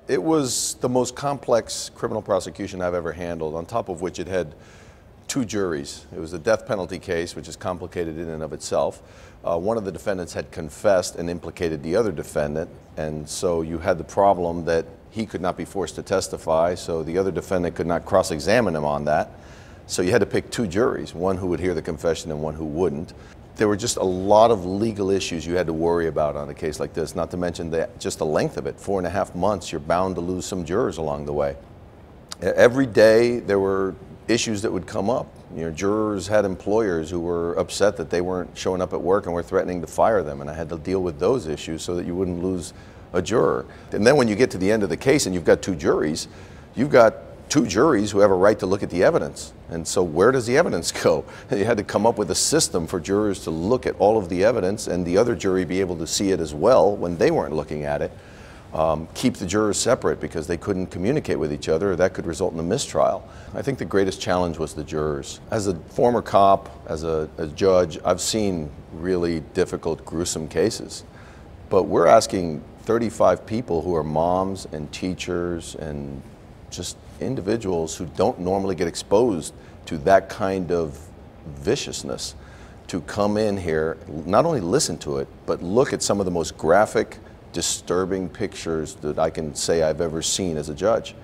It was the most complex criminal prosecution I've ever handled, on top of which it had two juries. It was a death penalty case, which is complicated in and of itself. One of the defendants had confessed and implicated the other defendant, and so you had the problem that he could not be forced to testify, so the other defendant could not cross-examine him on that. So you had to pick two juries, one who would hear the confession and one who wouldn't. There were just a lot of legal issues you had to worry about on a case like this, not to mention just the length of it. 4.5 months, you're bound to lose some jurors along the way. Every day there were issues that would come up. You know, jurors had employers who were upset that they weren't showing up at work and were threatening to fire them, and I had to deal with those issues so that you wouldn't lose a juror. And then when you get to the end of the case and you've got two juries, you've got two juries who have a right to look at the evidence. And so where does the evidence go? You had to come up with a system for jurors to look at all of the evidence and the other jury be able to see it as well when they weren't looking at it. Keep the jurors separate because they couldn't communicate with each other. That could result in a mistrial. I think the greatest challenge was the jurors. As a former cop, as a judge, I've seen really difficult, gruesome cases. But we're asking 35 people who are moms and teachers and just individuals who don't normally get exposed to that kind of viciousness to come in here, not only listen to it, but look at some of the most graphic, disturbing pictures that I can say I've ever seen as a judge.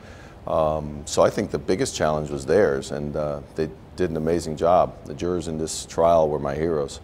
So I think the biggest challenge was theirs, and they did an amazing job. The jurors in this trial were my heroes.